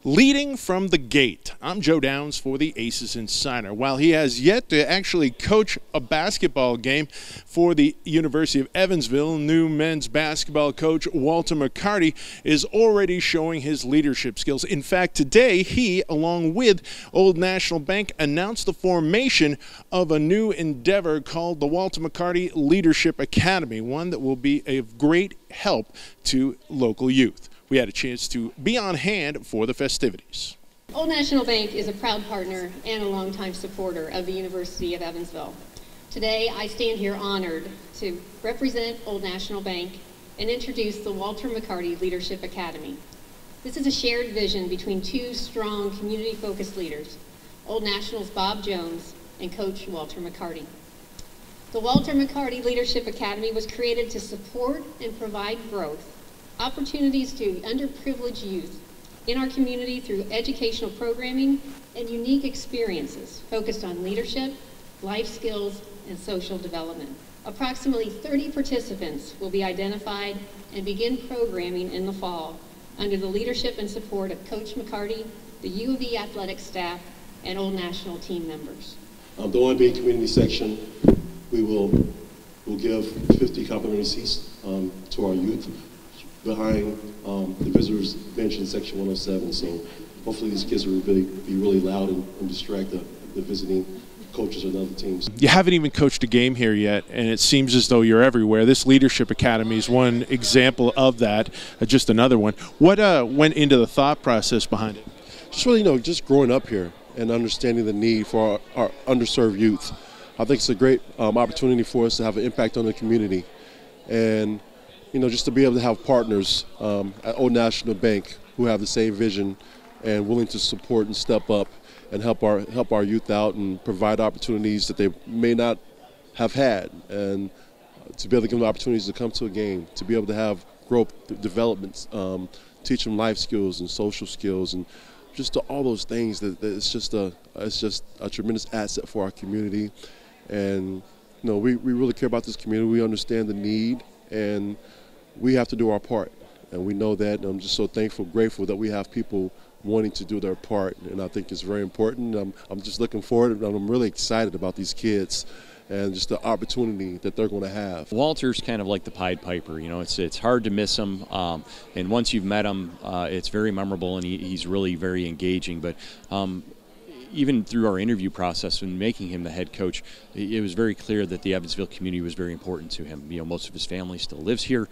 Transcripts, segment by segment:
Leading from the gate, I'm Joe Downs for the ACES Insider. While he has yet to actually coach a basketball game for the University of Evansville, new men's basketball coach Walter McCarty is already showing his leadership skills. In fact, today he, along with Old National Bank, announced the formation of a new endeavor called the Walter McCarty Leadership Academy, one that will be of great help to local youth. We had a chance to be on hand for the festivities. Old National Bank is a proud partner and a longtime supporter of the University of Evansville. Today, I stand here honored to represent Old National Bank and introduce the Walter McCarty Leadership Academy. This is a shared vision between two strong community-focused leaders, Old National's Bob Jones and Coach Walter McCarty. The Walter McCarty Leadership Academy was created to support and provide growth, opportunities to underprivileged youth in our community through educational programming and unique experiences focused on leadership, life skills, and social development. Approximately 30 participants will be identified and begin programming in the fall under the leadership and support of Coach McCarty, the U of E athletic staff, and Old National team members. The ONB community section, we'll give 50 complimentary seats to our youth behind the visitors bench in section 107. So hopefully these kids will be really loud and distract the visiting coaches and other teams. You haven't even coached a game here yet, and it seems as though you're everywhere. This Leadership Academy is one example of that, just another one. What went into the thought process behind it? Just really, just growing up here and understanding the need for our underserved youth. I think it's a great opportunity for us to have an impact on the community. And just to be able to have partners at Old National Bank who have the same vision and willing to support and step up and help our youth out and provide opportunities that they may not have had, and to be able to give them opportunities to come to a game, to be able to have growth developments, teach them life skills and social skills, and just all those things. That it's just a tremendous asset for our community, and we really care about this community. We understand the need, and we have to do our part, and we know that. And I'm just so thankful, grateful that we have people wanting to do their part, and I think it's very important. I'm just looking forward, and I'm really excited about these kids and just the opportunity that they're going to have. Walter's kind of like the Pied Piper. It's hard to miss him, and once you've met him, it's very memorable, and he's really very engaging. But even through our interview process and making him the head coach, it was very clear that the Evansville community was very important to him. Most of his family still lives here,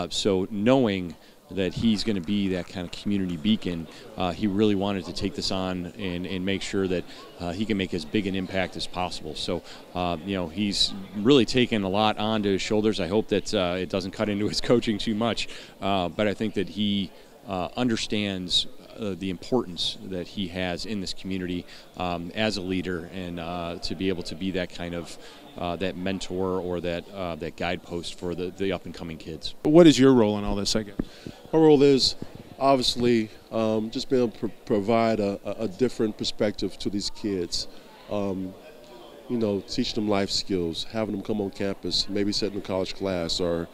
so knowing that he's going to be that kind of community beacon, he really wanted to take this on and make sure that he can make as big an impact as possible. So, he's really taken a lot onto his shoulders. I hope that it doesn't cut into his coaching too much, but I think that he understands the importance that he has in this community as a leader, and to be able to be that kind of that mentor or that guidepost for the up-and-coming kids. What is your role in all this, I guess? Our role is obviously just being able to provide a different perspective to these kids. Teach them life skills, having them come on campus, maybe sit in a college class or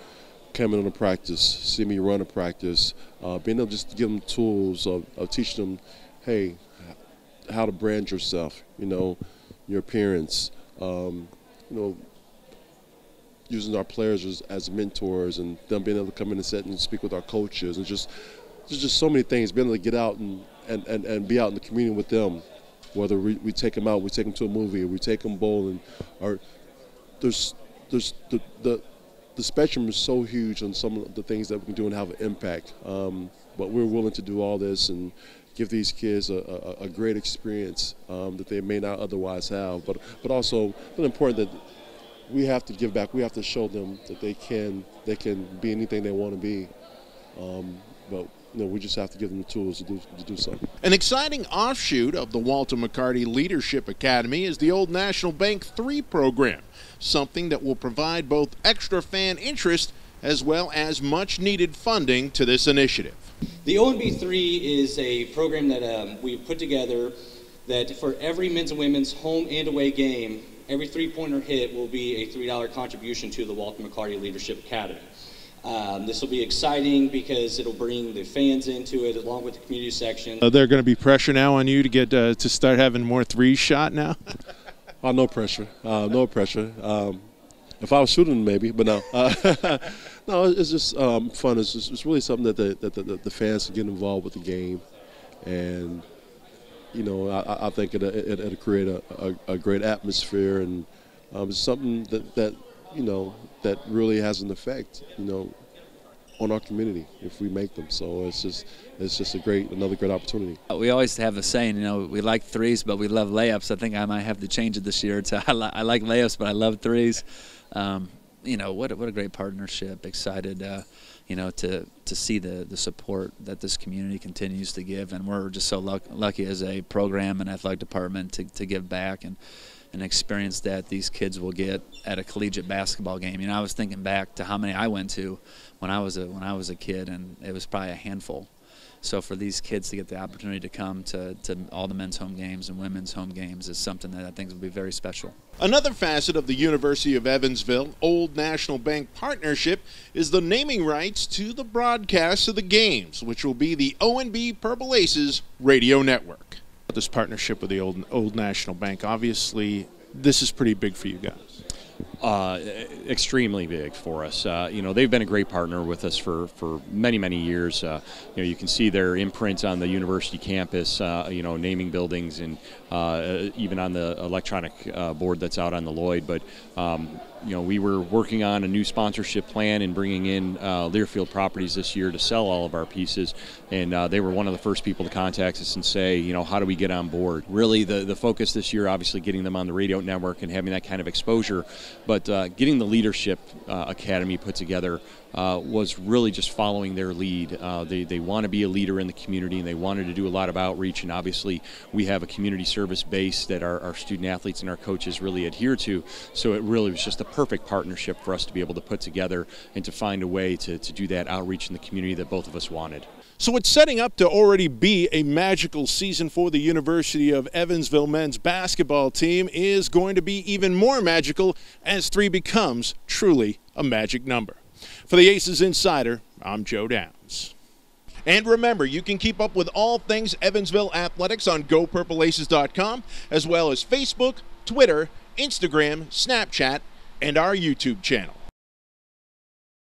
coming on a practice, see me run a practice, being able just to give them tools of teaching them, hey, how to brand yourself, your appearance, using our players as mentors, and them being able to come in and sit and speak with our coaches, and there's just so many things, being able to get out and be out in the community with them, whether we take them out, we take them to a movie, or we take them bowling, or there's the spectrum is so huge on some of the things that we can do and have an impact. But we're willing to do all this and give these kids a great experience that they may not otherwise have. But also, it's important that we have to give back. We have to show them that they can be anything they want to be. But we just have to give them the tools to do something. An exciting offshoot of the Walter McCarty Leadership Academy is the Old National Bank 3 program, something that will provide both extra fan interest as well as much-needed funding to this initiative. The ONB 3 is a program that we've put together that for every men's and women's home and away game, every three-pointer hit will be a $3 contribution to the Walter McCarty Leadership Academy. This will be exciting because it'll bring the fans into it along with the community section. There going to be pressure now on you to get to start having more threes shot now? No pressure. No pressure. If I was shooting, maybe, but no. No, it's just fun. It's really something that the fans can get involved with the game, and I think it'll create a great atmosphere, and it's something that really has an effect, on our community if we make them. So it's just another great opportunity. We always have a saying, we like threes, but we love layups. I think I might have to change it this year to I like layups, but I love threes. What a great partnership. Excited, to see the support that this community continues to give, and we're just so lucky as a program and athletic department to give back and experience that these kids will get at a collegiate basketball game. I was thinking back to how many I went to when I was a kid, and it was probably a handful. So for these kids to get the opportunity to come to all the men's home games and women's home games is something that I think will be very special. Another facet of the University of Evansville Old National Bank partnership is the naming rights to the broadcast of the games, which will be the O&B Purple Aces radio network. This partnership with the Old National Bank, obviously, this is pretty big for you guys. Extremely big for us. They've been a great partner with us for many, many years. You can see their imprint on the university campus, naming buildings, and even on the electronic board that's out on the Lloyd. But we were working on a new sponsorship plan and bringing in Learfield Properties this year to sell all of our pieces, and they were one of the first people to contact us and say, how do we get on board? Really, the focus this year, obviously, getting them on the radio network and having that kind of exposure, but getting the Leadership Academy put together was really just following their lead. They want to be a leader in the community, and they wanted to do a lot of outreach, and obviously we have a community service base that our student athletes and our coaches really adhere to, so it really was just a perfect partnership for us to be able to put together and to find a way to do that outreach in the community that both of us wanted. So it's setting up to already be a magical season for the University of Evansville men's basketball team is going to be even more magical as 3 becomes truly a magic number. For the Aces Insider, I'm Joe Downs. And remember, you can keep up with all things Evansville athletics on GoPurpleAces.com, as well as Facebook, Twitter, Instagram, Snapchat, and our YouTube channel.